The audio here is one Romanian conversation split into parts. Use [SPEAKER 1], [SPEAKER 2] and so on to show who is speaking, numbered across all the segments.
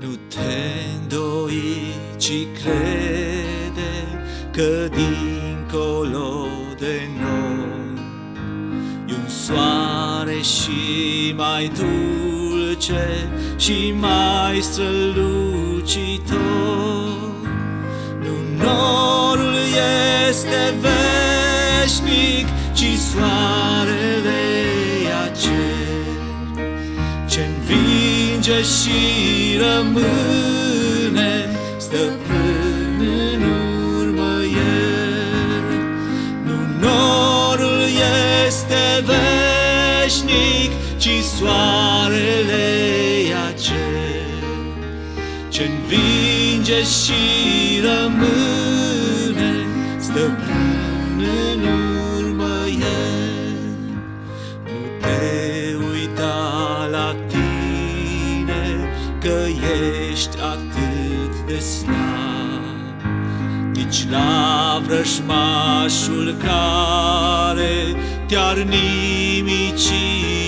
[SPEAKER 1] Nu te îndoi, ci crede că dincolo de noi e un soare și mai dulce și mai strălucitor. Nu norul este veșnic, ci soarele e acel ce învinge și rămâne stăpân în urmă el. Nu norul este veșnic, ci soarele e acel ce învinge și rămâne stăpân în urmă el. Nu te uita la tine că ești atât de slab, nici la vrăjmașul care te-ar nimici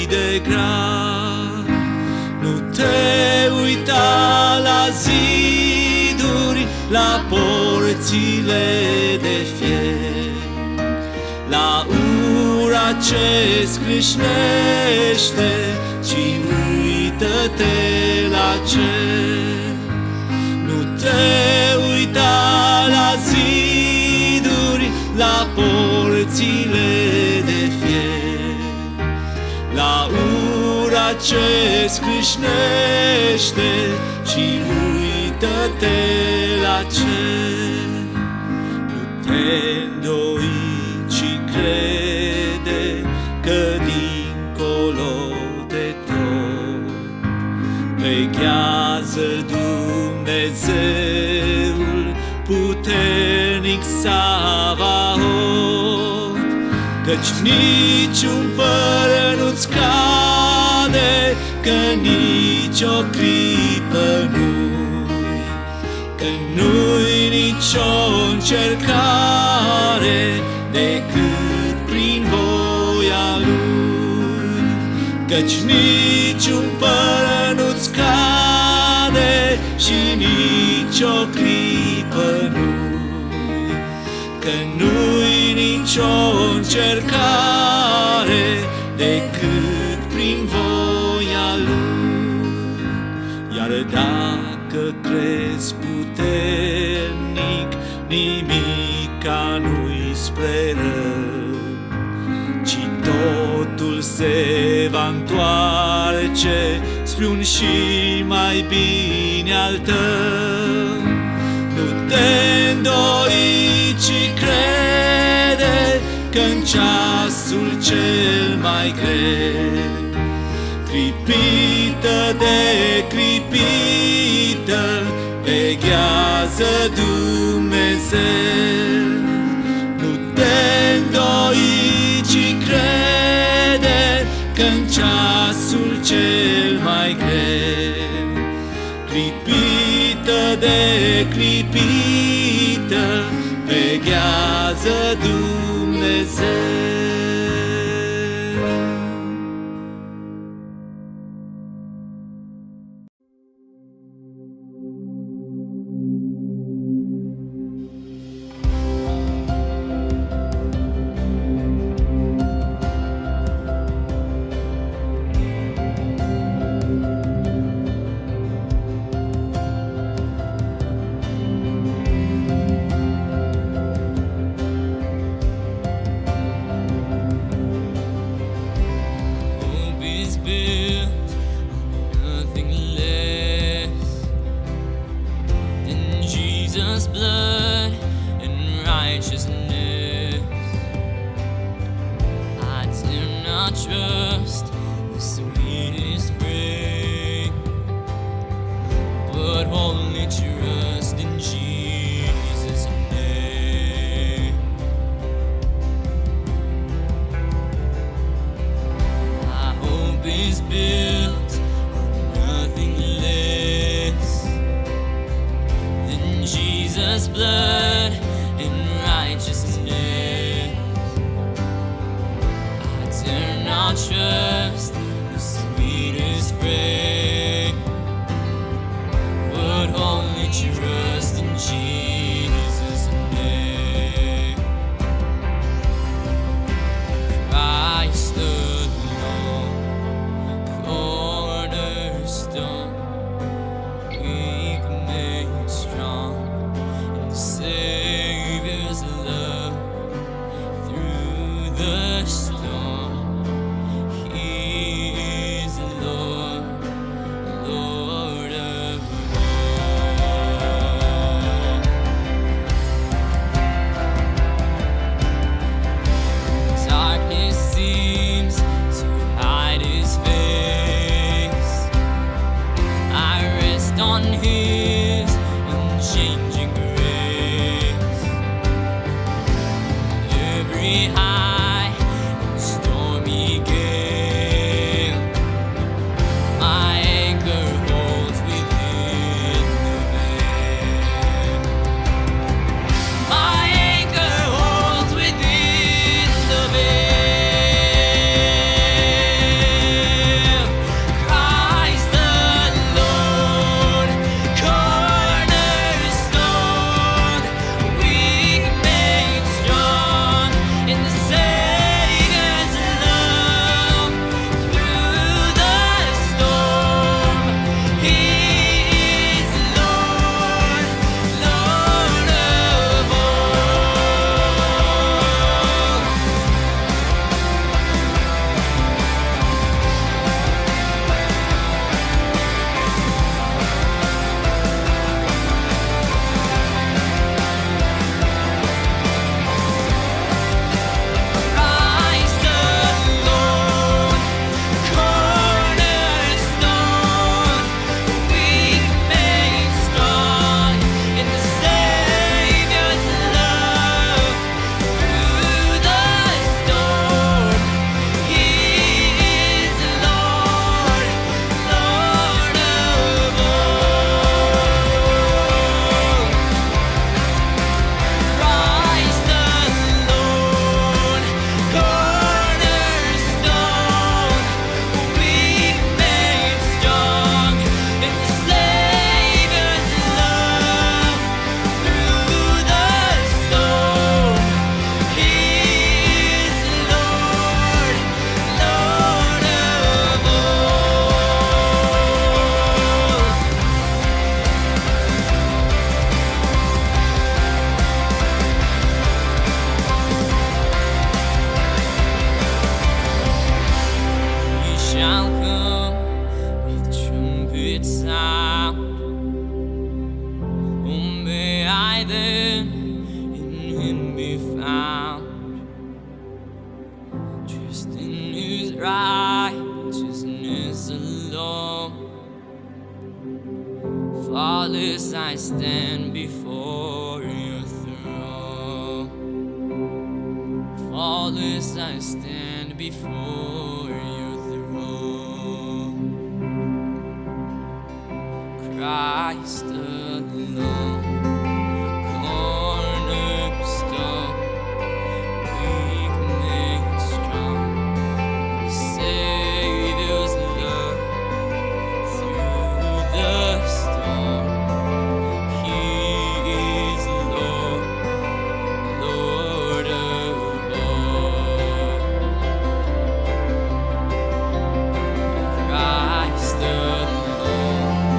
[SPEAKER 1] de grav. Nu te uita la ziduri, la porțile de fier, la ura ce scrâșnește, ci uită-te la cer. Nu te uita la ziduri, la porțile de fier, la ura ce scrâșnește, ci uită-te la cer. Nu te îndoi, ci crede că dincolo de tot veghează Dumnezeul puternic Savaot, căci niciun păr nu-ți cade, că nici-o clipă nu-i, că nu-i nicio încercare decât prin voia Lui, căci niciun păr nu-ți cade și nici-o clipă nu-i, că nu-i nicio încercare decât prin voia Lui. Iar dacă crezi puternic, nimica nu-i spre rău, ci totul se va întoarce spre un și mai bine al tău. Nu te îndoi, ci crede că în ceasul cel mai greu, clipită de clipită, veghează Dumnezeu. Nu te îndoi, ci crede că în ceasul cel mai greu, clipită de clipită, veghează Dumnezeu.
[SPEAKER 2] Jesus' blood and righteousness, I dare not trust the sweetest frame, but only trust in Jesus' name. My hope is built on nothing less than Jesus' blood and righteousness. I dare not trust the sweetest frame, righteousness alone. Flawless I stand before your throne. Flawless I stand before your throne. Christ alone, cornerstone, weak made strong. Savior's love through the storm. He is Lord, Lord of all. Christ alone,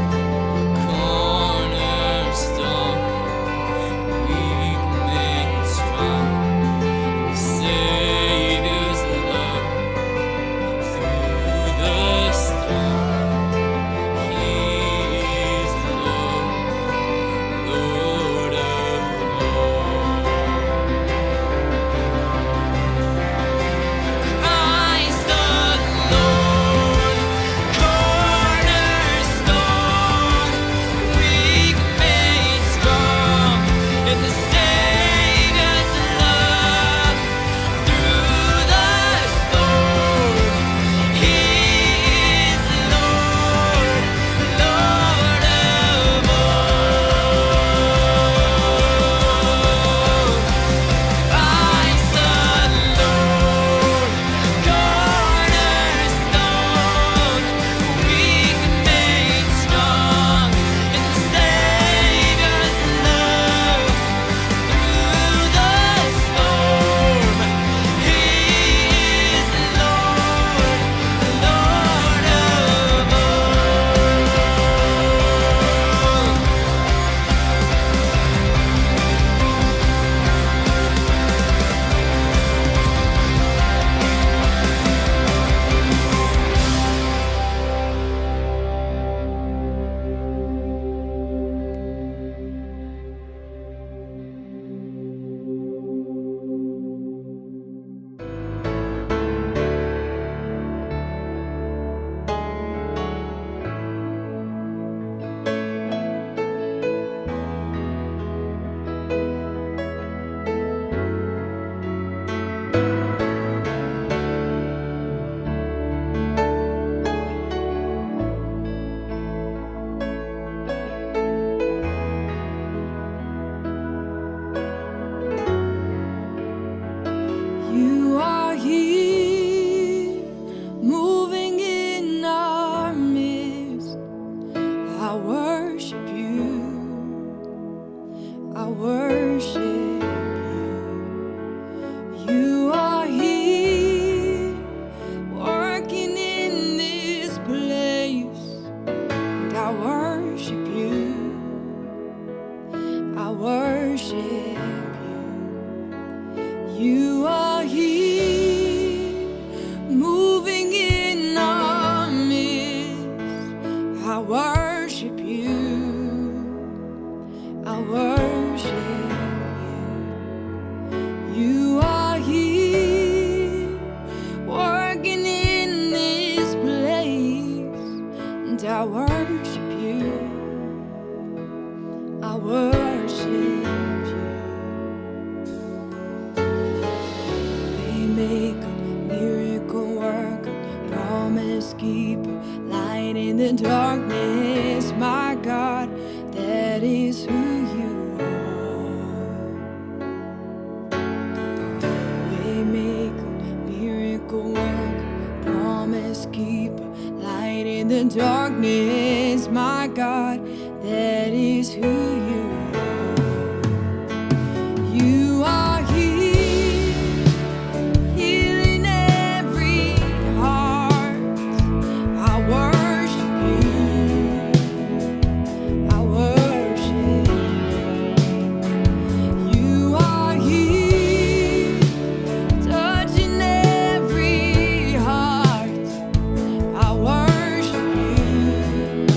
[SPEAKER 2] cornerstone, weak made strong. Savior's love through the storm. He is Lord, Lord of all. Christ alone, cornerstone, weak made strong. In the Savior's love through the storm. He is Lord, Lord of all. Christ alone, cornerstone, weak made strong. In the Savior's love through the storm. He is Lord, Lord of You are here, moving in our midst. I worship you. I worship you. You are here, working in this place. And I worship you. I worship you. You are here, moving in our midst. I worship you. I worship you. You are here, working in this place. And I worship you. I worship you. Waymaker, miracle worker, promise keeper, light in the darkness, my God, that is who you are. Waymaker, miracle worker, promise keeper, light in the darkness, my God, that is who you are. You are here, healing every heart. I worship you. I worship you. You are here, touching every heart. I worship you.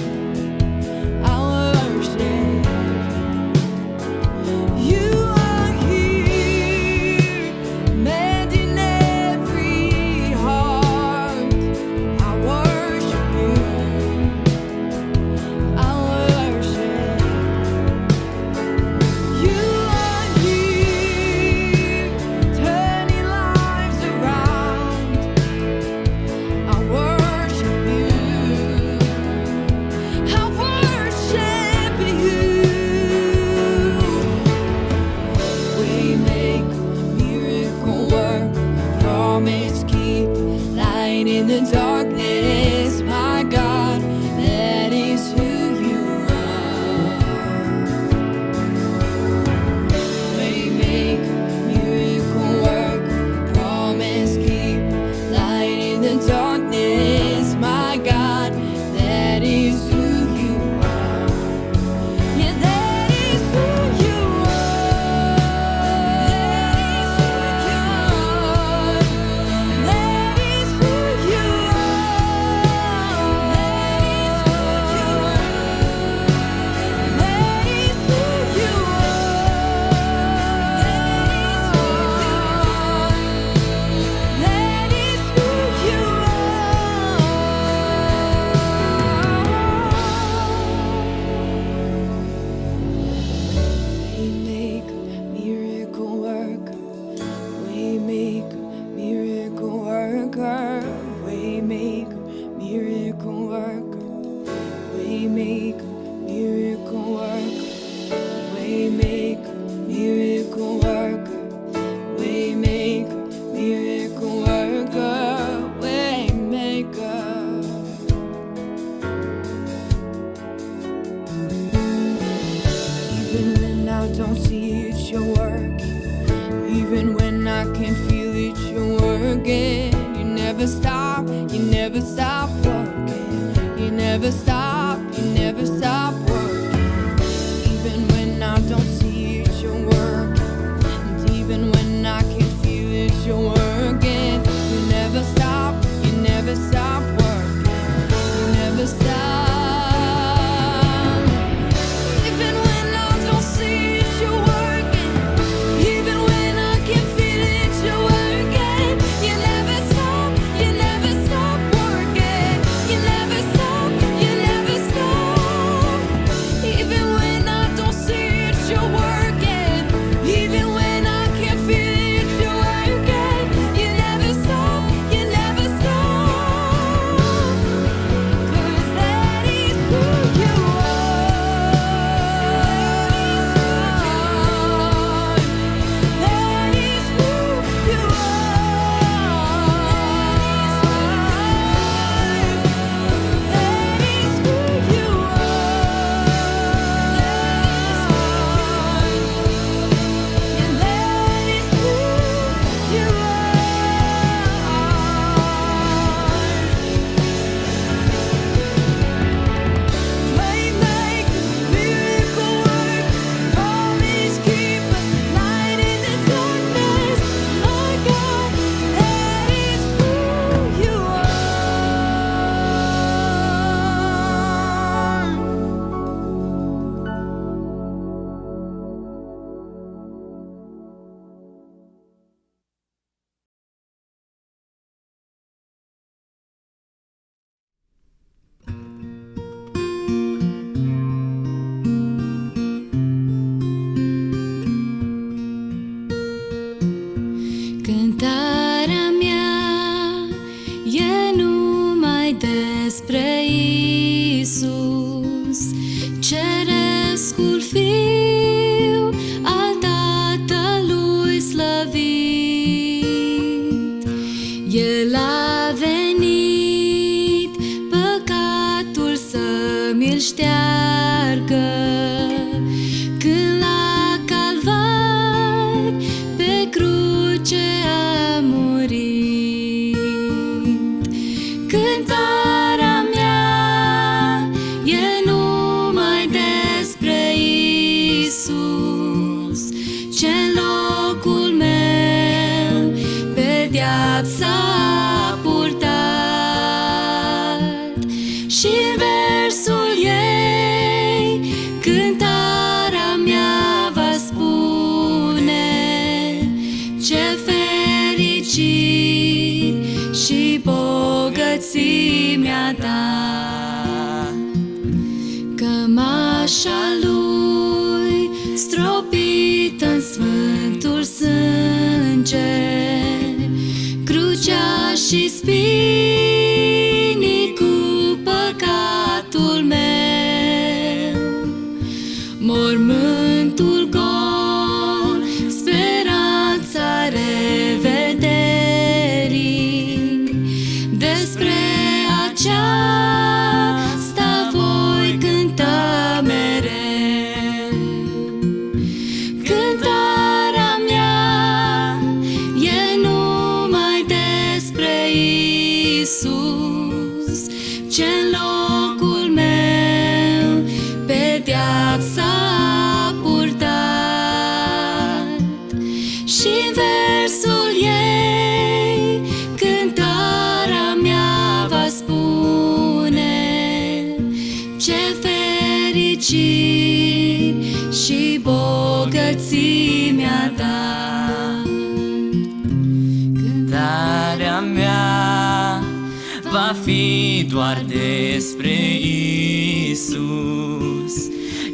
[SPEAKER 2] I worship you. light in the darkness, my God, that is who you are. Waymaker, miracle worker, promise keeper, light in the darkness, my God, that is who you are. Yeah, that is who you are. That is who you are. That is who you are. That is who you are. Waymaker, miracle worker, waymaker, miracle worker, waymaker, miracle worker, waymaker, miracle worker, waymaker, miracle worker, waymaker, miracle worker, waymaker. Even when I don't see it, you're working. Even when I can't feel it, you're working. You never stop, you never stop working. You never stop, you never stop working. Even when I don't see it, you're working. And even when I can't feel it, you're working. You never stop, you never stop working. You never stop. Even when I don't see it, you're working. Even when I can't feel it, you're working. You never stop, you never stop working. You never stop, you never stop. Even when I don't see it, you're working. Even when I can't feel it, you're working. You never stop, you never stop. 'Cause that is who you are. That is who you Waymaker, miracle worker, promise keeper, light in the darkness, my God, that is who you Cântarea mea e numai despre Isus, cerescul Fiu al Tatălui slăvit. El a venit păcatul să mi-l șteargă, când la Calvar pe cruce a murit. Cântarea mea e numai despre Isus, ce-n locul meu pedeapsa a purtat. Și în versul ei cântarea mea va spune, ce fericit și bogățimea ta. Cămașa lui stropită în sfântul sânge, crucea și spinii cu păcatul meu, mormântul gol, speranța revederii, de
[SPEAKER 1] despre aceasta voi cânta mereu. Cântarea mea e numai despre Iisus, ce-n locul meu pedeapsa a purtat. Și versul ei cântarea mea va spune, ce fericit și bogății mi-a dat. Cântarea mea va fi doar despre Iisus,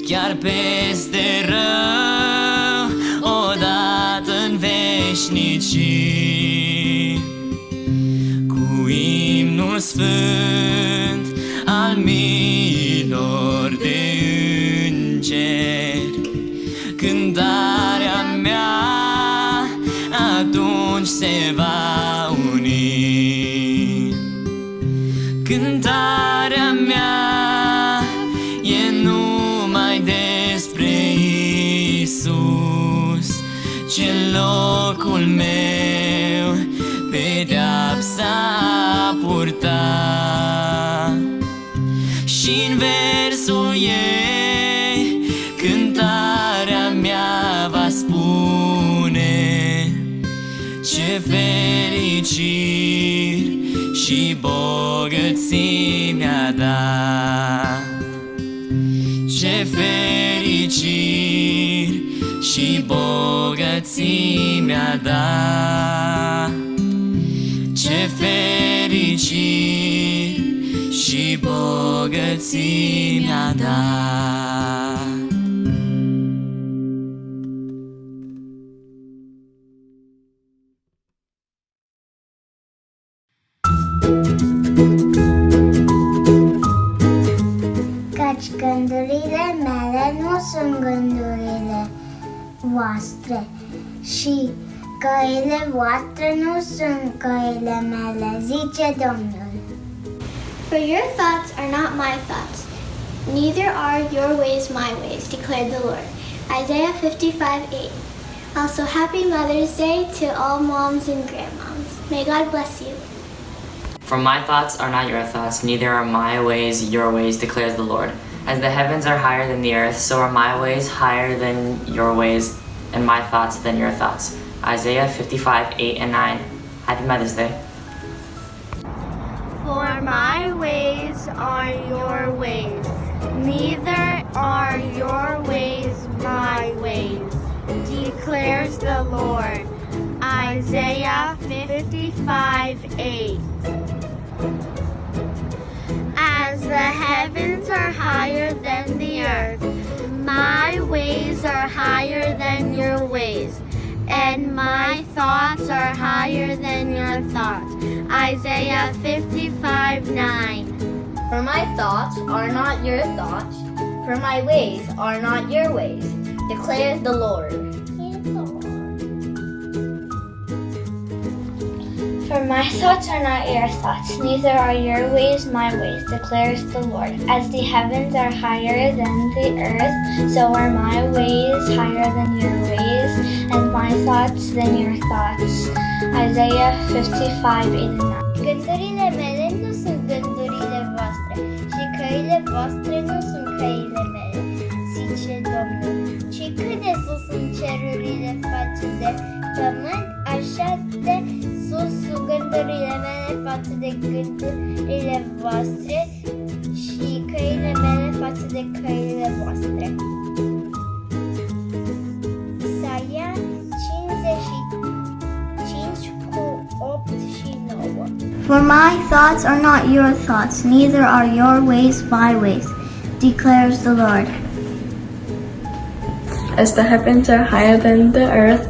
[SPEAKER 1] chiar peste rău, odată în veșnicii, cu imnul sfânt al miilor de îngeri. Cântarea mea atunci se va uni. Cântarea mea e numai despre Iisus, ce locul meu pedeapsa a purtat. Și-n versul ei cântarea mea va spune, ce fericiri și bogății mi-a dat. Ce fericiri și bogății mi-a dat. Ce fericiri și bogății mi-a dat.
[SPEAKER 3] Căci gândurile mele nu sunt gândurile voastre și căile voastre nu sunt căile mele, zice Domnul.
[SPEAKER 4] For your thoughts are not my thoughts, neither are your ways my ways, declared the Lord. Isaiah 55:8. Also, happy Mother's Day to all moms and grandmoms. May God bless you.
[SPEAKER 5] For my thoughts are not your thoughts, neither are my ways your ways, declares the Lord. As the heavens are higher than the earth, so are my ways higher than your ways, and my thoughts than your thoughts. Isaiah 55:8 and 9. Happy Mother's Day.
[SPEAKER 6] For my ways are your ways, neither are your ways my ways, declares the Lord. Isaiah 55:8. As the heavens are higher than the earth, my ways are higher than your ways, and my thoughts are higher than your thoughts. Isaiah 55:9.
[SPEAKER 7] For my thoughts are not your thoughts, for my ways are not your ways, declares the Lord.
[SPEAKER 4] For my thoughts are not your thoughts, neither are your ways my ways, declares the Lord. As the heavens are higher than the earth, so are my ways higher than your ways, and my thoughts than your thoughts. Isaiah 55:9.
[SPEAKER 7] Gândurile mele nu sunt gândurile voastre și căile voastre nu sunt căile mele, zice Domnul. Ci cât de sus sunt cerurile față de pământ, așa de sus sunt gândurile mele față de gândurile voastre și căile mele față de căile voastre. Isaia 55:8-9.
[SPEAKER 3] For my thoughts are not your thoughts, neither are your ways my ways, declares the Lord.
[SPEAKER 8] As the heavens are higher than the earth,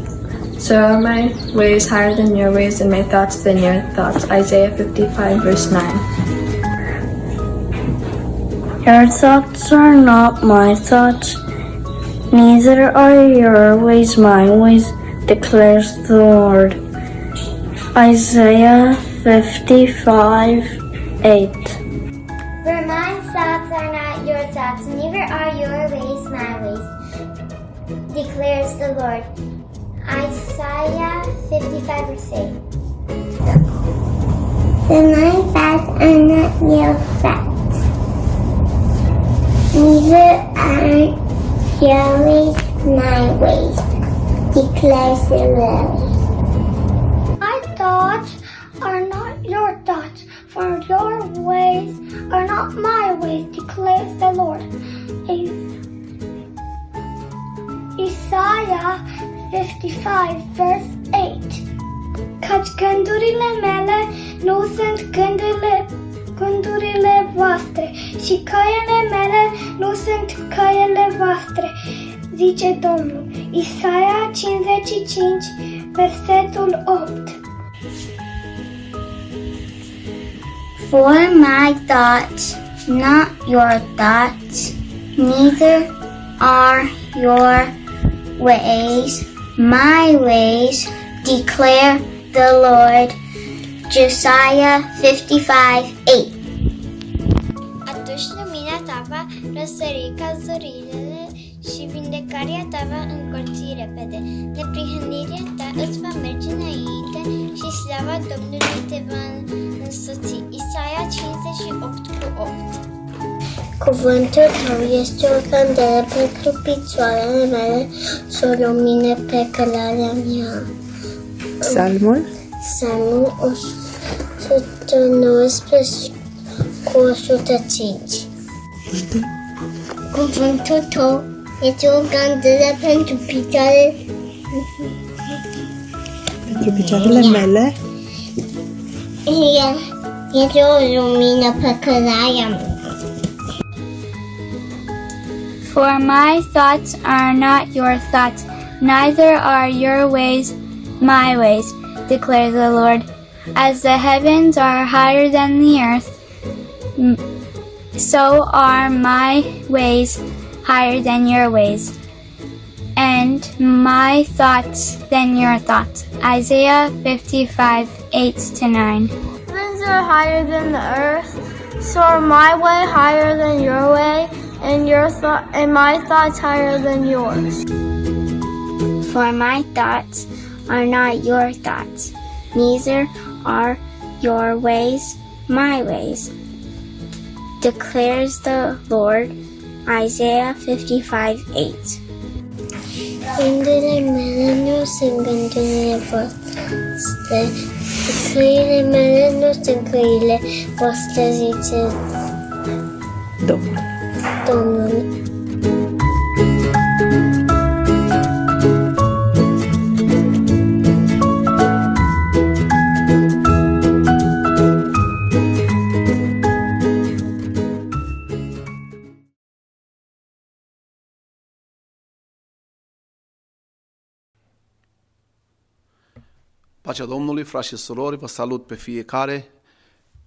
[SPEAKER 8] so are my ways higher than your ways, and my thoughts than your thoughts. Isaiah 55:9.
[SPEAKER 9] Your thoughts are not my thoughts, neither are your ways my ways, declares the Lord. Isaiah 55:8.
[SPEAKER 7] For my thoughts are not your thoughts, neither are your ways my ways, declares the Lord. Isaiah 55 verse 8. For my thoughts are not your thoughts, neither are your ways my ways, declares the Lord. My thoughts are not your thoughts, for your ways are not my ways, declares the Lord. Isaiah 55 verse 8. Căci gândurile mele nu sunt gândurile voastre și căile mele nu sunt căile voastre, zice Domnul. Isaia 55 versetul 8.
[SPEAKER 3] For my thoughts, not your thoughts, neither are your ways my ways, declare the Lord. Josiah 55:8.
[SPEAKER 7] Atunci lumina ta va răsări ca zorile și vindecarea ta va încolți repede. Neprihănirea ta îți va merge înainte și slava Domnului te va însoți. Isaia 58:8. Cuvântul tău este o candelă pentru picioarele mele și o lumină pe cărarea mea.
[SPEAKER 10] Psalmul
[SPEAKER 7] 119 cu 105. Cuvântul tău este o candelă pentru
[SPEAKER 10] picioarele mele.
[SPEAKER 7] Este o lumină pe cărarea mea.
[SPEAKER 4] For my thoughts are not your thoughts, neither are your ways my ways, declares the Lord. As the heavens are higher than the earth, so are my ways higher than your ways, and my thoughts than your thoughts. Isaiah 55:8-9.
[SPEAKER 8] Heavens are higher than the earth, so are my way higher than your way, and my thoughts higher than yours.
[SPEAKER 3] For my thoughts are not your thoughts, neither are your ways my ways, declares the Lord. Isaiah 55:8.
[SPEAKER 7] Gândurile mele nu sunt gândurile voastre, căile mele nu sunt căile voastre, zice
[SPEAKER 10] Domnul.
[SPEAKER 7] Domnul.
[SPEAKER 11] Pacea Domnului, frați și surori, vă salut pe fiecare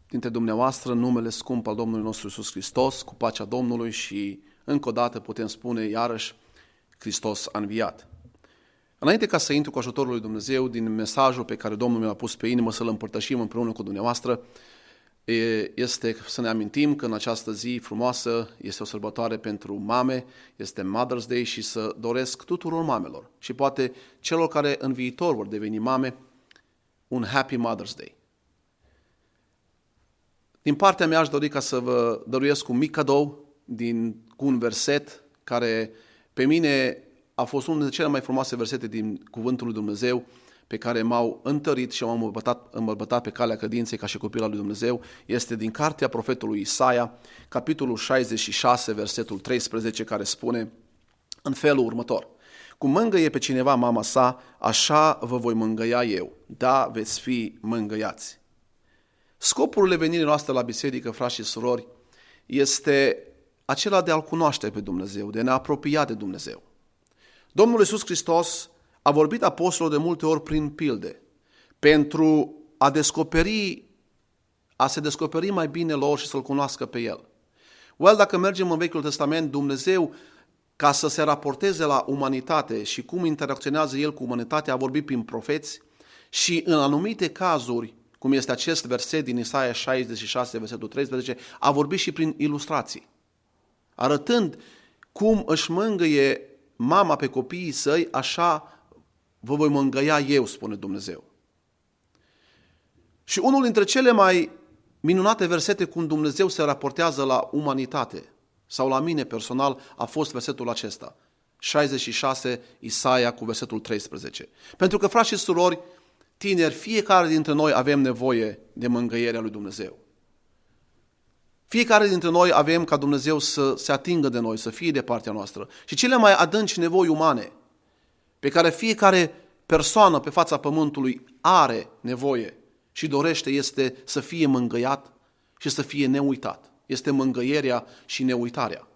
[SPEAKER 11] dintre dumneavoastră în numele scump al Domnului nostru Iisus Hristos, cu pacea Domnului și încă o dată putem spune iarăși Hristos a înviat. Înainte ca să intru cu ajutorul lui Dumnezeu din mesajul pe care Domnul mi-a pus pe inimă să-l împărtășim împreună cu dumneavoastră, este să ne amintim că în această zi frumoasă este o sărbătoare pentru mame, este Mother's Day și să doresc tuturor mamelor și poate celor care în viitor vor deveni mame, un Happy Mother's Day. Din partea mea aș dori ca să vă dăruiesc un mic cadou cu un verset care pe mine a fost unul dintre cele mai frumoase versete din Cuvântul lui Dumnezeu pe care m-au întărit și m-au îmbărbătat pe calea credinței ca și copil al lui Dumnezeu. Este din cartea profetului Isaia, capitolul 66, versetul 13, care spune în felul următor: cum mângâie pe cineva mama sa, așa vă voi mângâia eu. Da, veți fi mângâiați. Scopul revenirii noastre la biserică, frați și surori, este acela de a-L cunoaște pe Dumnezeu, de a ne apropia de Dumnezeu. Domnul Iisus Hristos a vorbit apostolilor de multe ori prin pilde, pentru a se descoperi mai bine lor și să-L cunoască pe El. Dacă mergem în Vechiul Testament, Dumnezeu, ca să se raporteze la umanitate și cum interacționează El cu umanitatea, a vorbit prin profeți și în anumite cazuri cum este acest verset din Isaia 66, versetul 13, a vorbit și prin ilustrații, arătând cum își mângâie mama pe copiii săi, așa vă voi mângâia eu, spune Dumnezeu. Și unul dintre cele mai minunate versete cum Dumnezeu se raportează la umanitate sau la mine personal a fost versetul acesta, 66, Isaia cu versetul 13. Pentru că, frați și surori, tineri, fiecare dintre noi avem nevoie de mângâierea lui Dumnezeu. Fiecare dintre noi avem ca Dumnezeu să se atingă de noi, să fie de partea noastră. Și cele mai adânci nevoi umane pe care fiecare persoană pe fața pământului are nevoie și dorește este să fie mângâiat și să fie neuitat. Este mângâierea și neuitarea.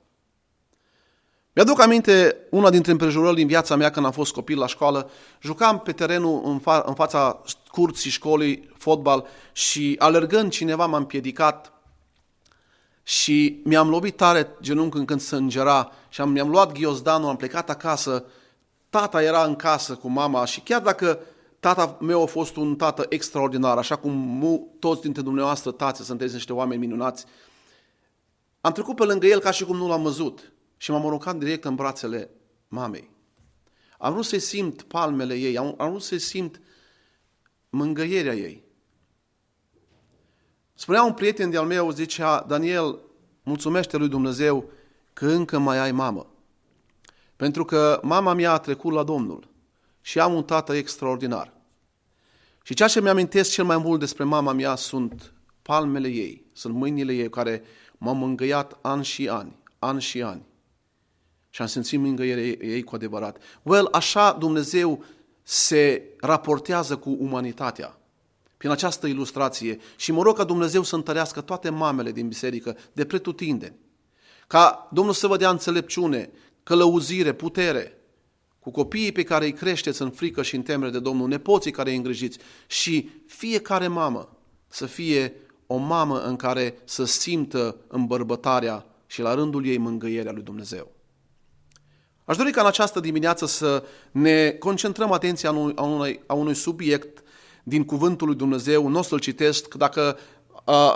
[SPEAKER 11] Mi-aduc aminte una dintre împrejurări din viața mea când am fost copil la școală. Jucam pe terenul în fața curții școlii fotbal și alergând cineva m-a împiedicat și mi-am lovit tare genunchiul când sângera și mi-am luat ghiozdanul, am plecat acasă. Tata era în casă cu mama și chiar dacă tata meu a fost un tată extraordinar, așa cum toți dintre dumneavoastră tați sunteți niște oameni minunați, am trecut pe lângă el ca și cum nu l-am văzut și m-am aruncat direct în brațele mamei. Am vrut să-i simt palmele ei, am vrut să-i simt mângâierea ei. Spunea un prieten de-al meu, zicea, Daniel, mulțumește lui Dumnezeu că încă mai ai mamă. Pentru că mama mea a trecut la Domnul și am un tată extraordinar. Și ceea ce mi-amintesc cel mai mult despre mama mea sunt palmele ei, sunt mâinile ei care m-au mângâiat ani și ani, ani și ani. Și am simțit mângâierea ei cu adevărat. Așa Dumnezeu se raportează cu umanitatea prin această ilustrație și mă rog ca Dumnezeu să întărească toate mamele din biserică de pretutindeni. Ca Domnul să vă dea înțelepciune, călăuzire, putere cu copiii pe care îi creșteți în frică și în temere de Domnul, nepoții care îi îngrijiți și fiecare mamă să fie o mamă în care să simtă îmbărbătarea și la rândul ei mângâierea lui Dumnezeu. Aș dori ca în această dimineață să ne concentrăm atenția a unui subiect din Cuvântul lui Dumnezeu. Nu o să-l citesc, dacă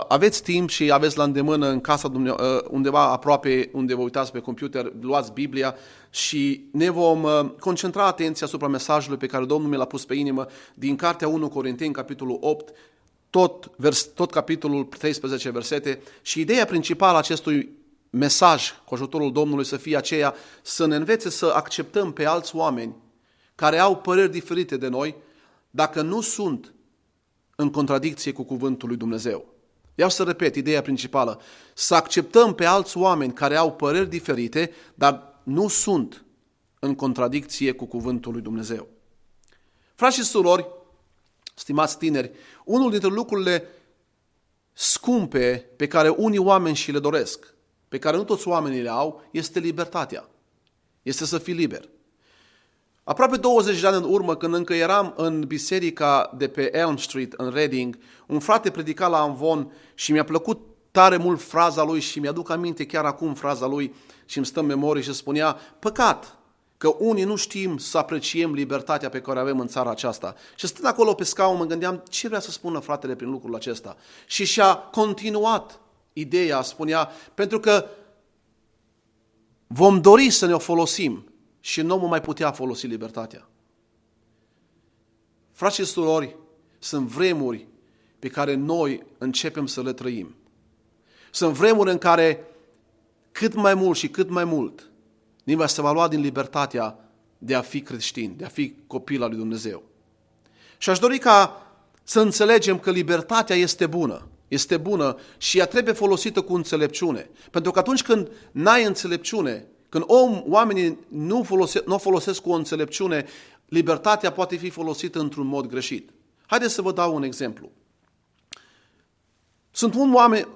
[SPEAKER 11] aveți timp și aveți la îndemână în casa undeva aproape unde vă uitați pe computer, luați Biblia și ne vom concentra atenția asupra mesajului pe care Domnul mi l-a pus pe inimă din cartea 1 Corinteni, capitolul 8, tot capitolul 13 versete și ideea principală a acestui mesaj cu ajutorul Domnului să fie aceea să ne învețe să acceptăm pe alți oameni care au păreri diferite de noi dacă nu sunt în contradicție cu cuvântul lui Dumnezeu. Iau să repet ideea principală, să acceptăm pe alți oameni care au păreri diferite, dar nu sunt în contradicție cu cuvântul lui Dumnezeu. Frați și surori, stimați tineri, unul dintre lucrurile scumpe pe care unii oameni și le doresc, pe care nu toți oamenii le au, este libertatea. Este să fii liber. Aproape 20 de ani în urmă, când încă eram în biserica de pe Elm Street, în Reading, un frate predica la amvon și mi-a plăcut tare mult fraza lui și mi-aduc aminte chiar acum fraza lui și îmi stă în memorie și spunea, păcat că unii nu știm să apreciem libertatea pe care o avem în țara aceasta. Și stând acolo pe scaun mă gândeam ce vrea să spună fratele prin lucrul acesta. Și-a continuat ideea, spunea, pentru că vom dori să ne o folosim și nu vom mai putea folosi libertatea. Frați și surori, sunt vremuri pe care noi începem să le trăim. Sunt vremuri în care cât mai mult și cât mai mult se va lua din libertatea de a fi creștin, de a fi copil al lui Dumnezeu. Și aș dori ca să înțelegem că libertatea este bună. Este bună și ea trebuie folosită cu înțelepciune. Pentru că atunci când n-ai înțelepciune, când oamenii nu folosesc cu o înțelepciune, libertatea poate fi folosită într-un mod greșit. Haideți să vă dau un exemplu. Sunt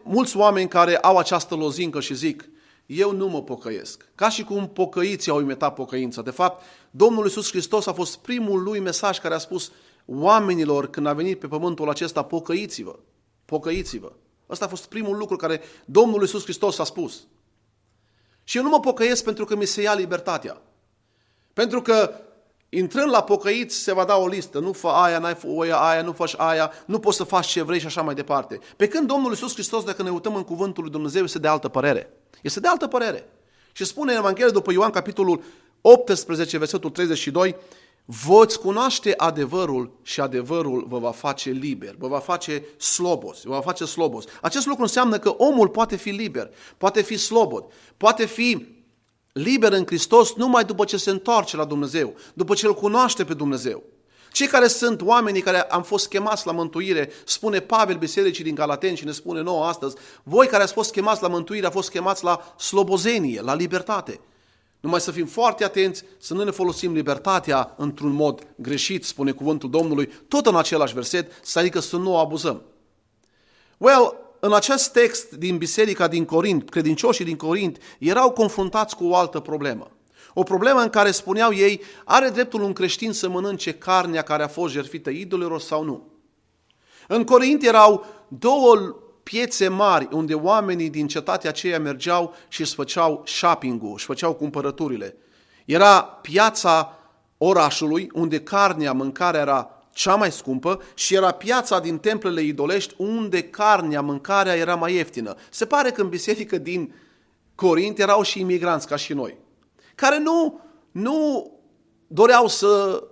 [SPEAKER 11] mulți oameni care au această lozincă și zic, eu nu mă pocăiesc. Ca și cum pocăiții au imitat pocăința. De fapt, Domnul Iisus Hristos a fost primul lui mesaj care a spus oamenilor când a venit pe pământul acesta, pocăiți-vă, pocăiți-vă. Ăsta a fost primul lucru care Domnul Iisus Hristos a spus. Și eu nu mă pocăiesc pentru că mi se ia libertatea. Pentru că Intrând la pocăiți se va da o listă, nu fă aia, n-ai fă aia, nu faci aia, nu poți să faci ce vrei și așa mai departe. Pe când Domnul Iisus Hristos, dacă ne uităm în cuvântul lui Dumnezeu, este de altă părere. Este de altă părere. Și spune în Evanghelie după Ioan, capitolul 18, versetul 32, voți cunoaște adevărul și adevărul vă va face liber, vă va face slobos, vă va face slobos. Acest lucru înseamnă că omul poate fi liber, poate fi slobod, poate fi liber în Hristos numai după ce se întoarce la Dumnezeu, după ce îl cunoaște pe Dumnezeu. Cei care sunt oamenii care am fost chemați la mântuire, spune Pavel bisericii din Galateni și ne spune nouă astăzi, voi care ați fost chemați la mântuire, ați fost chemați la slobozenie, la libertate. Numai să fim foarte atenți să nu ne folosim libertatea într-un mod greșit, spune cuvântul Domnului, tot în același verset, adică să nu o abuzăm. În acest text din biserica din Corint, credincioșii din Corint erau confruntați cu o altă problemă. O problemă în care spuneau ei, are dreptul un creștin să mănânce carnea care a fost jertfită idolilor sau nu? În Corint erau două piețe mari unde oamenii din cetatea aceea mergeau și își făceau shopping-ul, își făceau cumpărăturile. Era piața orașului unde carnea, mâncarea era cea mai scumpă și era piața din templele idolești unde carnea, mâncarea era mai ieftină. Se pare că în biserică din Corint erau și imigranți ca și noi, care nu doreau să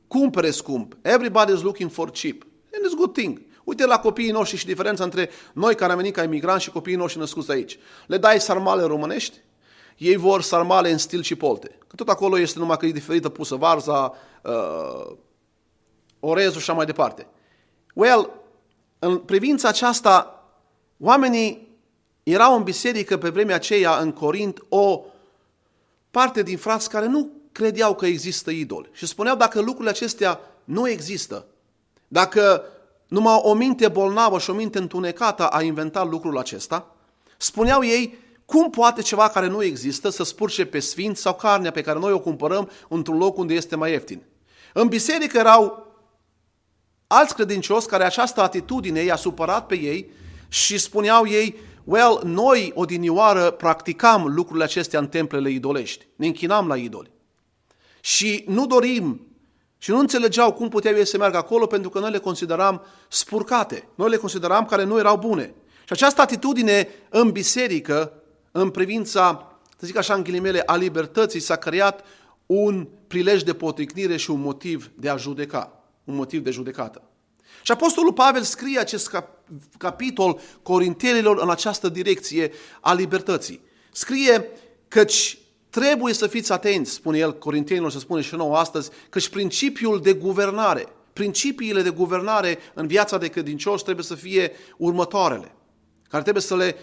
[SPEAKER 11] cumpere scump. Everybody is looking for cheap. And it's a good thing. Uite la copiii noștri și diferența între noi care am venit ca imigranți și copiii noștri născuți aici. Le dai sarmale românești, ei vor sarmale în stil cipolte. Că tot acolo este numai că e diferită pusă varza, orezul și așa mai departe. În privința aceasta, oamenii erau în biserică pe vremea aceea în Corint o parte din frați care nu credeau că există idoli. Și spuneau dacă lucrurile acestea nu există, dacă numai o minte bolnavă și o minte întunecată a inventat lucrul acesta, spuneau ei, cum poate ceva care nu există să spurce pe sfinți sau carnea pe care noi o cumpărăm într-un loc unde este mai ieftin? În biserică erau alți credincioși care această atitudine i-a supărat pe ei și spuneau ei, noi odinioară practicam lucrurile acestea în templele idolești, ne închinam la idoli și nu dorim și nu înțelegeau cum puteau ei să meargă acolo pentru că noi le consideram spurcate, noi le consideram care nu erau bune. Și această atitudine în biserică, în privința, să zic așa în ghilimele, a libertății, s-a creat un prilej de poticnire și un motiv de a judeca, un motiv de judecată. Și Apostolul Pavel scrie acest capitol corintenilor în această direcție a libertății. Scrie căci trebuie să fiți atenți, spune el corintenilor, se spune și nouă astăzi, căci principiul de guvernare, principiile de guvernare în viața de credincioși trebuie să fie următoarele, care trebuie să le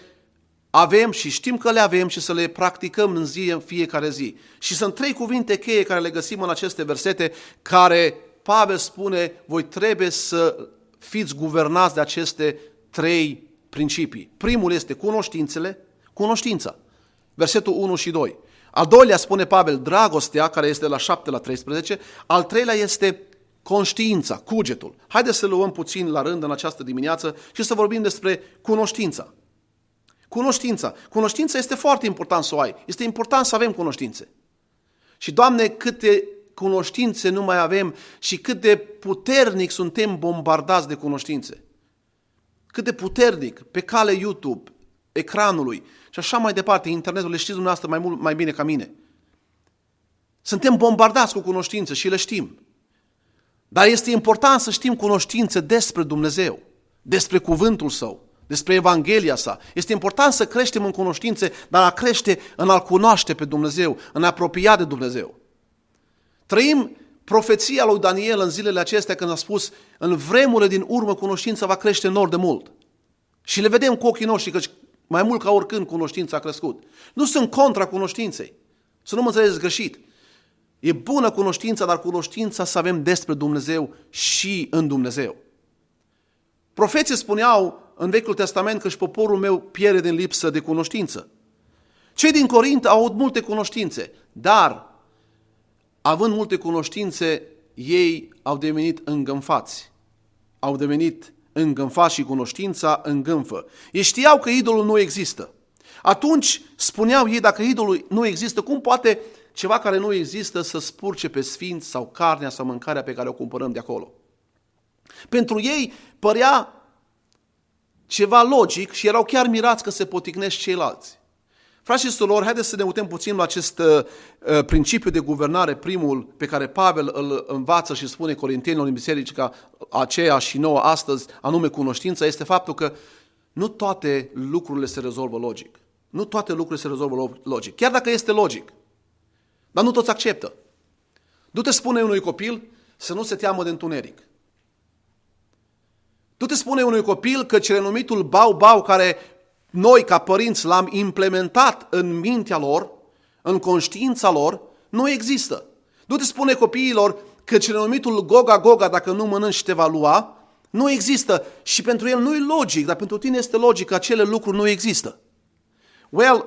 [SPEAKER 11] avem și știm că le avem și să le practicăm în fiecare zi. Și sunt 3 cuvinte cheie care le găsim în aceste versete, care Pavel spune, voi trebuie să fiți guvernați de aceste 3 principii. Primul este cunoștința. Versetul 1 și 2. Al doilea spune Pavel, dragostea, care este la 7 la 13. Al treilea este conștiința, cugetul. Haideți să luăm puțin la rând în această dimineață și să vorbim despre cunoștința. Cunoștința este foarte important să o ai. Este important să avem cunoștințe. Și, Doamne, câte cunoștințe nu mai avem și cât de puternic suntem bombardați de cunoștințe. Cât de puternic pe cale YouTube, ecranului și așa mai departe, internetul, le știți dumneavoastră mai bine ca mine. Suntem bombardați cu cunoștințe și le știm. Dar este important să știm cunoștințe despre Dumnezeu, despre cuvântul Său, despre Evanghelia sa. Este important să creștem în cunoștințe, dar a crește în a-L cunoaște pe Dumnezeu, în a apropia de Dumnezeu. Trăim profeția lui Daniel în zilele acestea când a spus în vremurile din urmă cunoștința va crește enorm de mult. Și le vedem cu ochii noștri că mai mult ca oricând cunoștința a crescut. Nu sunt contra cunoștinței, să nu mă înțelegeți greșit. E bună cunoștința, dar cunoștința să avem despre Dumnezeu și în Dumnezeu. Profeții spuneau în Vechiul Testament că și poporul meu pierde din lipsă de cunoștință. Cei din Corint au avut multe cunoștințe, dar având multe cunoștințe, ei au devenit îngânfați. Au devenit îngânfați și cunoștința îngânfă. Ei știau că idolul nu există. Atunci spuneau ei, dacă idolul nu există, cum poate ceva care nu există să spurce pe sfinți sau carnea sau mâncarea pe care o cumpărăm de acolo. Pentru ei părea ceva logic și erau chiar mirați că se poticnesc ceilalți. Frați și surori, haideți să ne uităm puțin la acest principiu de guvernare, primul pe care Pavel îl învață și spune corintenilor în biserica aceea și nouă astăzi, anume cunoștința, este faptul că nu toate lucrurile se rezolvă logic. Nu toate lucrurile se rezolvă logic. Chiar dacă este logic. Dar nu toți acceptă. Du-te spune unui copil să nu se teamă de întuneric. Du-te spune unui copil că renumitul bau-bau care noi ca părinți l-am implementat în mintea lor, în conștiința lor, nu există. Du-te spune copiilor că renumitul goga-goga dacă nu mănânci te va lua, nu există și pentru el nu e logic, dar pentru tine este logic că acele lucruri nu există. Well,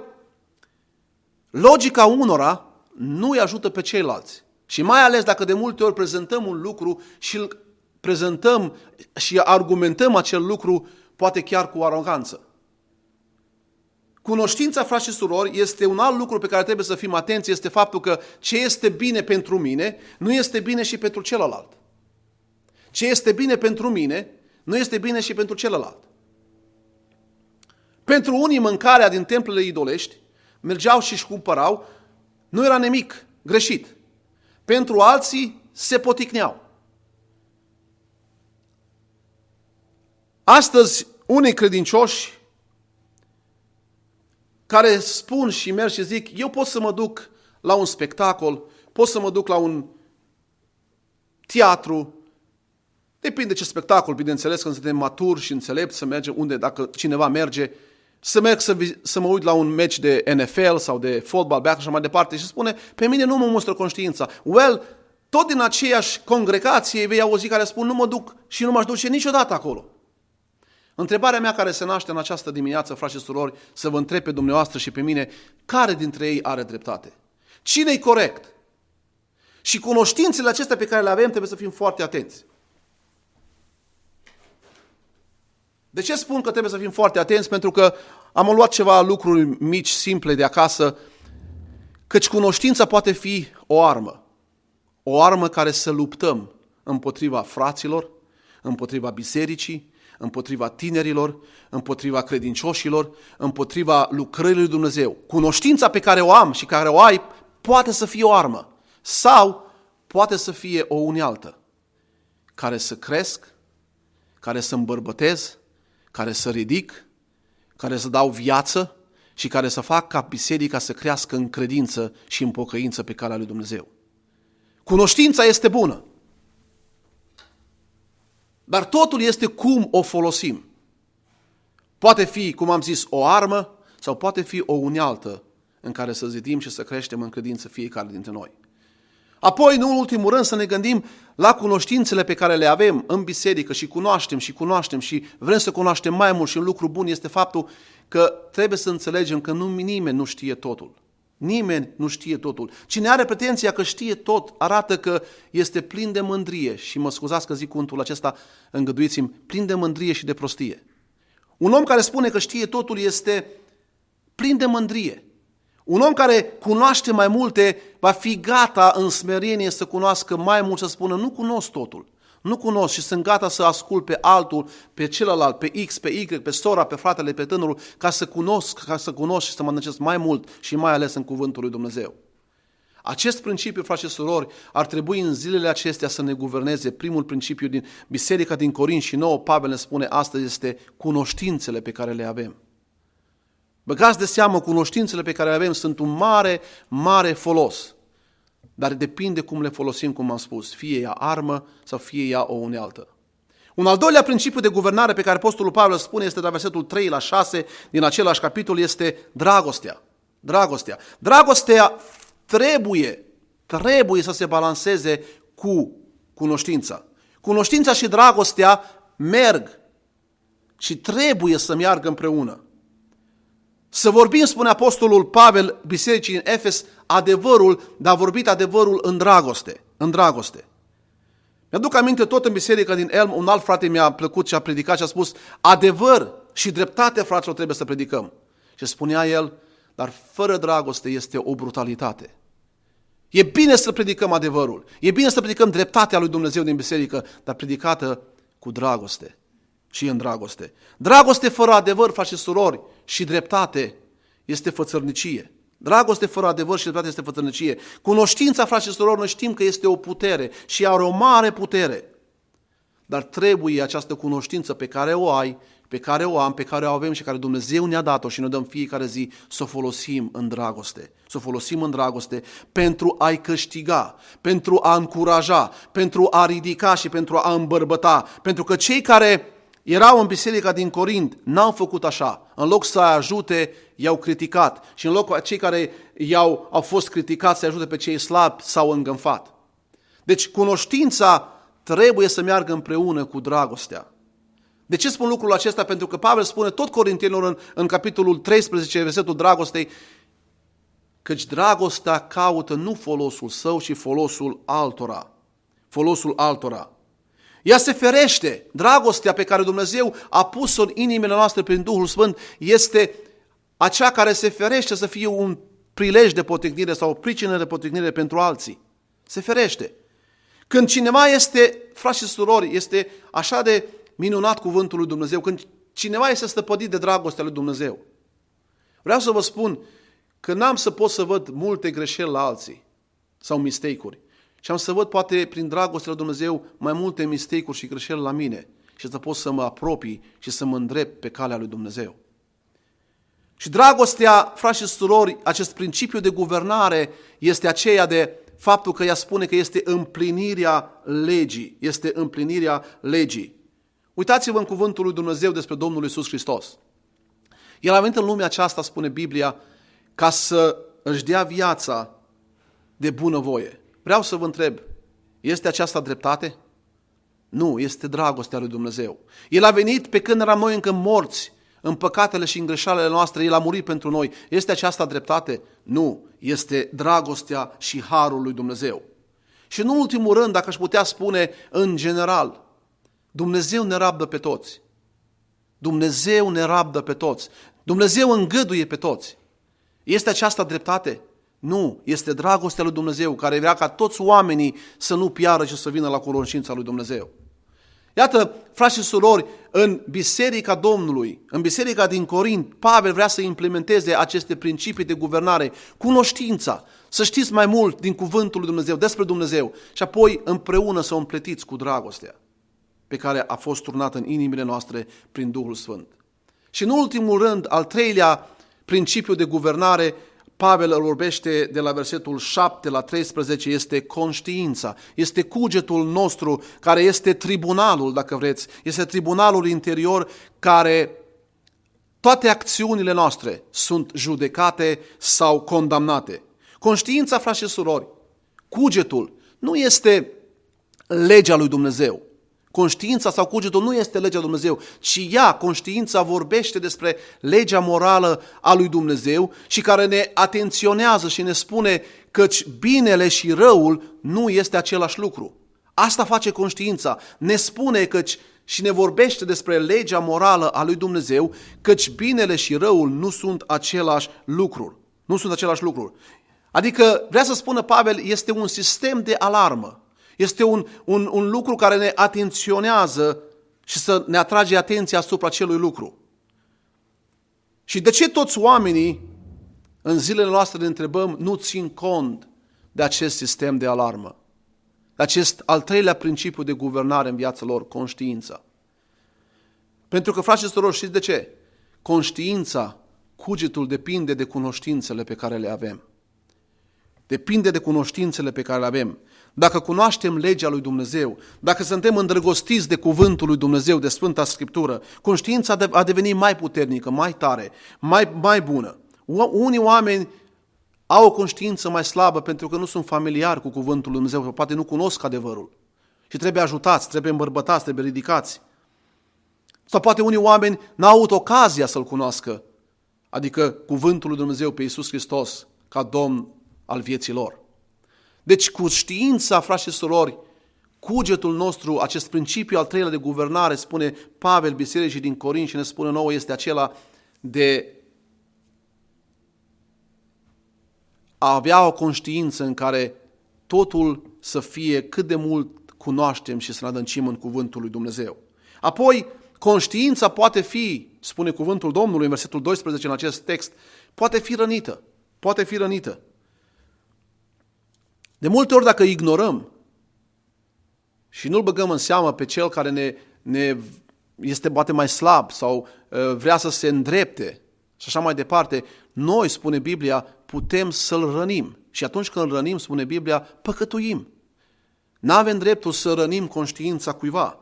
[SPEAKER 11] logica unora nu îi ajută pe ceilalți. Și mai ales dacă de multe ori prezentăm un lucru și îl prezentăm și argumentăm acel lucru, poate chiar cu aroganță. Cunoștința, frați și surori, este un alt lucru pe care trebuie să fim atenți, este faptul că ce este bine pentru mine, nu este bine și pentru celălalt. Ce este bine pentru mine, nu este bine și pentru celălalt. Pentru unii mâncarea din templele idolești, mergeau și își cumpărau, nu era nimic greșit. Pentru alții se poticneau. Astăzi, unii credincioși care spun și merg și zic, eu pot să mă duc la un spectacol, pot să mă duc la un teatru, depinde ce spectacol, bineînțeles, când suntem maturi și înțelepți să mergem unde, dacă cineva merge, să merg să mă uit la un meci de NFL sau de fotbal, și așa mai departe, și spune, pe mine nu mă mustră conștiința. Well, tot din aceeași congregație vei auzi care spun, nu mă duc și nu m-aș duce niciodată acolo. Întrebarea mea care se naște în această dimineață, frați și surori, să vă întreb pe dumneavoastră și pe mine, care dintre ei are dreptate? Cine-i corect? Și cunoștințele acestea pe care le avem trebuie să fim foarte atenți. De ce spun că trebuie să fim foarte atenți? Pentru că am luat ceva lucruri mici, simple de acasă, căci cunoștința poate fi o armă. O armă care să luptăm împotriva fraților, împotriva bisericii, împotriva tinerilor, împotriva credincioșilor, împotriva lucrării lui Dumnezeu. Cunoștința pe care o am și care o ai poate să fie o armă sau poate să fie o unealtă care să cresc, care să îmbărbătez, care să ridic, care să dau viață și care să fac ca biserica să crească în credință și în pocăință pe calea lui Dumnezeu. Cunoștința este bună, dar totul este cum o folosim. Poate fi, cum am zis, o armă sau poate fi o unealtă în care să zidim și să creștem în credință fiecare dintre noi. Apoi, nu în ultimul rând, să ne gândim la cunoștințele pe care le avem în biserică și cunoaștem și vrem să cunoaștem mai mult și un lucru bun este faptul că trebuie să înțelegem că nimeni nu știe totul. Nimeni nu știe totul. Cine are pretenția că știe tot, arată că este plin de mândrie și mă scuzați că zic cuvântul acesta, îngăduiți-mi, plin de mândrie și de prostie. Un om care spune că știe totul este plin de mândrie. Un om care cunoaște mai multe va fi gata în smerenie să cunoască mai mult, să spună nu cunosc totul, nu cunosc și sunt gata să ascult pe altul, pe celălalt, pe X, pe Y, pe sora, pe fratele, pe tânărul, ca să cunosc și să mă înălțesc mai mult și mai ales în cuvântul lui Dumnezeu. Acest principiu, frați și surori, ar trebui în zilele acestea să ne guverneze. Primul principiu din Biserica din Corint și nouă, Pavel ne spune astăzi, este cunoștințele pe care le avem. Băgați de seamă, cunoștințele pe care le avem sunt un mare, mare folos. Dar depinde cum le folosim, cum am spus, fie ea armă sau fie ea o unealtă. Un al doilea principiu de guvernare pe care apostolul Pavel spune este de la versetul 3 la 6 din același capitol, este dragostea. Dragostea. Dragostea trebuie să se balanceze cu cunoștința. Cunoștința și dragostea merg și trebuie să meargă împreună. Să vorbim, spune apostolul Pavel, bisericii în Efes, adevărul, dar a vorbit adevărul în dragoste. În dragoste. Mi-aduc aminte tot în biserica din Elm, un alt frate mi-a plăcut și a predicat și a spus, adevăr și dreptate, fraților, trebuie să predicăm. Și spunea el, dar fără dragoste este o brutalitate. E bine să predicăm adevărul. E bine să predicăm dreptatea lui Dumnezeu din biserică, dar predicată cu dragoste și în dragoste. Dragoste fără adevăr, frați și surori, și dreptate este fățărnicie. Dragoste fără adevăr și dreptate este fățărnicie. Cunoștința, frați și surori, noi știm că este o putere și are o mare putere. Dar trebuie această cunoștință pe care o ai, pe care o am, pe care o avem și care Dumnezeu ne-a dat-o și ne dăm fiecare zi, să o folosim în dragoste. Să o folosim în dragoste pentru a-i câștiga, pentru a încuraja, pentru a ridica și pentru a îmbărbăta. Pentru că cei care erau în biserica din Corint n-au făcut așa. În loc să ajute, i-au criticat. Și în loc cei care au fost criticați să ajute pe cei slabi, s-au îngânfat. Deci cunoștința trebuie să meargă împreună cu dragostea. De ce spun lucrul acesta? Pentru că Pavel spune tot corintenilor în capitolul 13, versetul dragostei, căci dragostea caută nu folosul său, ci folosul altora. Folosul altora. Ea se ferește. Dragostea pe care Dumnezeu a pus-o în inimile noastre prin Duhul Sfânt este acea care se ferește să fie un prilej de poticnire sau o pricină de poticnire pentru alții. Se ferește. Când cineva este, frați și surori, este așa de minunat cuvântul lui Dumnezeu, când cineva este stăpânit de dragostea lui Dumnezeu. Vreau să vă spun că n-am să pot să văd multe greșeli la alții sau mistake-uri. Și am să văd poate prin dragostea lui Dumnezeu mai multe mistake-uri și greșeli la mine și să pot să mă apropii și să mă îndrept pe calea lui Dumnezeu. Și dragostea, frați și surori, acest principiu de guvernare este aceea de faptul că ea spune că este împlinirea legii. Este împlinirea legii. Uitați-vă în cuvântul lui Dumnezeu despre Domnul Iisus Hristos. El a venit în lumea aceasta, spune Biblia, ca să își dea viața de bunăvoie. Vreau să vă întreb, este aceasta dreptate? Nu, este dragostea lui Dumnezeu. El a venit pe când eram noi încă morți în păcatele și în greșalele noastre, El a murit pentru noi. Este aceasta dreptate? Nu, este dragostea și harul lui Dumnezeu. Și în ultimul rând, dacă aș putea spune în general, Dumnezeu ne rabdă pe toți. Dumnezeu ne rabdă pe toți. Dumnezeu îngăduie pe toți. Este aceasta dreptate? Nu, este dragostea lui Dumnezeu care vrea ca toți oamenii să nu piară și să vină la cunoștința lui Dumnezeu. Iată, frați și surori, în biserica Domnului, în biserica din Corint, Pavel vrea să implementeze aceste principii de guvernare, cunoștința, să știți mai mult din cuvântul lui Dumnezeu, despre Dumnezeu și apoi împreună să o împletiți cu dragostea pe care a fost turnată în inimile noastre prin Duhul Sfânt. Și în ultimul rând, al treilea principiu de guvernare, Pavel îl vorbește de la versetul 7 la 13, este conștiința, este cugetul nostru, care este tribunalul, dacă vreți, este tribunalul interior care toate acțiunile noastre sunt judecate sau condamnate. Conștiința, frați și surori, cugetul nu este legea lui Dumnezeu. Conștiința sau cugetul nu este legea lui Dumnezeu, ci ea, conștiința, vorbește despre legea morală a lui Dumnezeu și care ne atenționează și ne spune căci binele și răul nu este același lucru. Asta face conștiința, ne spune căci și ne vorbește despre legea morală a lui Dumnezeu, căci binele și răul nu sunt același lucru. Nu sunt același lucru. Adică, vrea să spună Pavel, este un sistem de alarmă. Este un lucru care ne atenționează și să ne atrage atenția asupra acelui lucru. Și de ce toți oamenii în zilele noastre ne întrebăm nu țin cont de acest sistem de alarmă? De acest al treilea principiu de guvernare în viața lor, conștiința. Pentru că, frați și surori, știți de ce? Conștiința, cugetul depinde de cunoștințele pe care le avem. Depinde de cunoștințele pe care le avem. Dacă cunoaștem legea lui Dumnezeu, dacă suntem îndrăgostiți de cuvântul lui Dumnezeu, de Sfânta Scriptură, conștiința a devenit mai puternică, mai tare, mai bună. Unii oameni au o conștiință mai slabă pentru că nu sunt familiari cu cuvântul lui Dumnezeu, poate nu cunosc adevărul și trebuie ajutați, trebuie îmbărbătați, trebuie ridicați. Sau poate unii oameni n-au avut ocazia să-L cunoască, adică cuvântul lui Dumnezeu pe Iisus Hristos ca Domn al vieții lor. Deci cu știința, frați și surori, cugetul nostru, acest principiu al treilea de guvernare, spune Pavel bisericii din Corint și ne spune nouă, este acela de a avea o conștiință în care totul să fie cât de mult cunoaștem și să ne adâncim în cuvântul lui Dumnezeu. Apoi, conștiința poate fi, spune cuvântul Domnului în versetul 12 în acest text, poate fi rănită. Poate fi rănită. De multe ori dacă ignorăm și nu-l băgăm în seamă pe cel care ne este poate mai slab sau vrea să se îndrepte și așa mai departe, noi, spune Biblia, putem să-l rănim. Și atunci când îl rănim, spune Biblia, păcătuim. N-avem dreptul să rănim conștiința cuiva.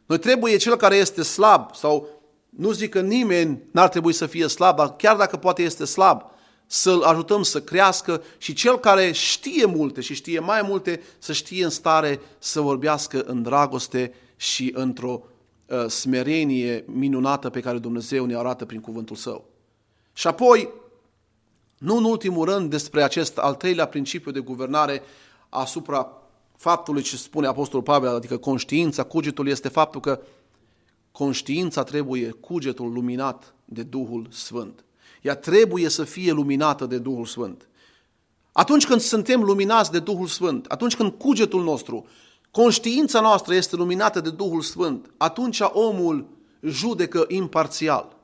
[SPEAKER 11] Noi trebuie cel care este slab, sau nu zic că nimeni n-ar trebui să fie slab, dar chiar dacă poate este slab, să-l ajutăm să crească și cel care știe multe și știe mai multe, să știe în stare să vorbească în dragoste și într-o smerenie minunată pe care Dumnezeu ne arată prin cuvântul Său. Și apoi, nu în ultimul rând, despre acest al treilea principiu de guvernare asupra faptului ce spune Apostolul Pavel, adică conștiința, cugetul, este faptul că conștiința trebuie, cugetul, luminat de Duhul Sfânt. Ea trebuie să fie luminată de Duhul Sfânt. Atunci când suntem luminați de Duhul Sfânt, atunci când cugetul nostru, conștiința noastră este luminată de Duhul Sfânt, atunci omul judecă imparțial.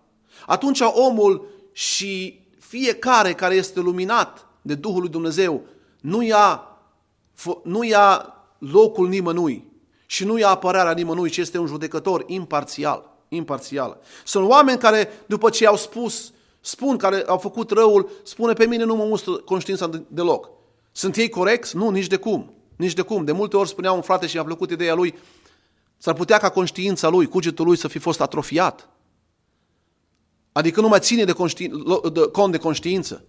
[SPEAKER 11] Atunci omul și fiecare care este luminat de Duhul lui Dumnezeu nu ia locul nimănui și nu ia apărarea nimănui, ci este un judecător imparțial. Sunt oameni care, după ce spun care au făcut răul, spune pe mine nu mă mustră conștiința deloc. Sunt ei corecți? Nu, nici de cum. Nici de cum. De multe ori spunea un frate și mi-a plăcut ideea lui, s-ar putea ca conștiința lui, cugetul lui să fi fost atrofiat. Adică nu mai ține de cont de conștiință.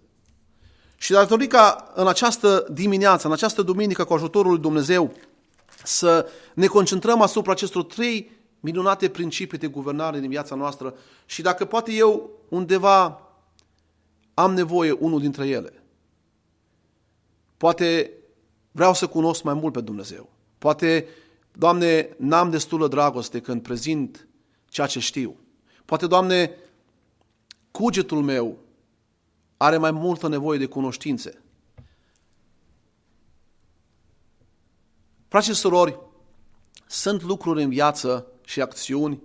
[SPEAKER 11] Și datorită în această dimineață, în această duminică, cu ajutorul lui Dumnezeu, să ne concentrăm asupra acestor 3 minunate principii de guvernare din viața noastră și dacă poate eu undeva am nevoie unul dintre ele. Poate vreau să cunosc mai mult pe Dumnezeu. Poate, Doamne, n-am destulă dragoste când prezint ceea ce știu. Poate, Doamne, cugetul meu are mai multă nevoie de cunoștințe. Frați și surori, sunt lucruri în viață și acțiuni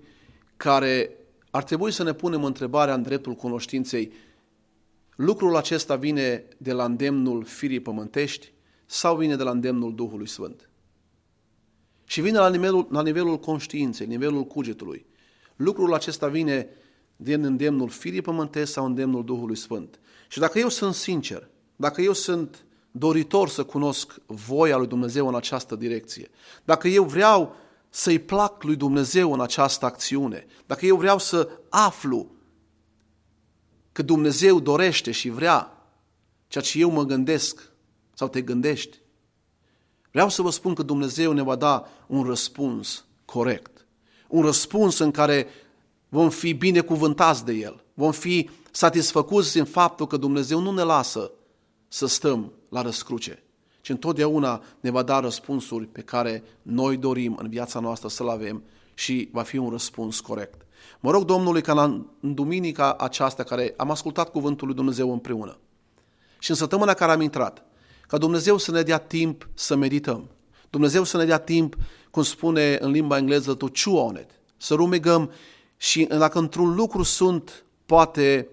[SPEAKER 11] care ar trebui să ne punem întrebarea în dreptul cunoștinței. Lucrul acesta vine de la îndemnul firii pământești sau vine de la îndemnul Duhului Sfânt? Și vine la nivelul conștiinței, nivelul cugetului. Lucrul acesta vine din îndemnul firii pământești sau îndemnul Duhului Sfânt. Și dacă eu sunt sincer, dacă eu sunt doritor să cunosc voia lui Dumnezeu în această direcție, dacă eu vreau să-i plac lui Dumnezeu în această acțiune, dacă eu vreau să aflu că Dumnezeu dorește și vrea ceea ce eu mă gândesc sau te gândești, vreau să vă spun că Dumnezeu ne va da un răspuns corect, un răspuns în care vom fi binecuvântați de El, vom fi satisfăcuți în faptul că Dumnezeu nu ne lasă să stăm la răscruce, ci întotdeauna ne va da răspunsuri pe care noi dorim în viața noastră să-l avem și va fi un răspuns corect. Mă rog Domnului ca în duminica aceasta care am ascultat cuvântul lui Dumnezeu împreună și în săptămâna care am intrat, ca Dumnezeu să ne dea timp să medităm, Dumnezeu să ne dea timp, cum spune în limba engleză, to chew on it, să rumegăm și dacă într-un lucru sunt poate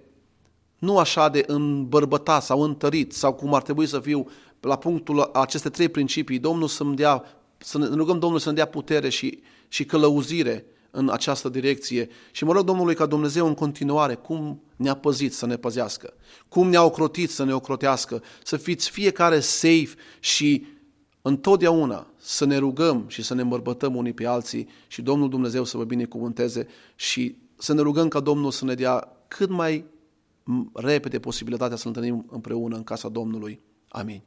[SPEAKER 11] nu așa de îmbărbătat sau întărit sau cum ar trebui să fiu la punctul aceste 3 principii, Domnul să ne rugăm Domnul să ne dea putere și călăuzire în această direcție și mă rog Domnului ca Dumnezeu în continuare, cum ne-a păzit să ne păzească, cum ne-a ocrotit să ne ocrotească, să fiți fiecare safe și întotdeauna să ne rugăm și să ne îmbărbătăm unii pe alții și Domnul Dumnezeu să vă binecuvânteze și să ne rugăm ca Domnul să ne dea cât mai repede posibilitatea să-L întâlnim împreună în casa Domnului. Amin.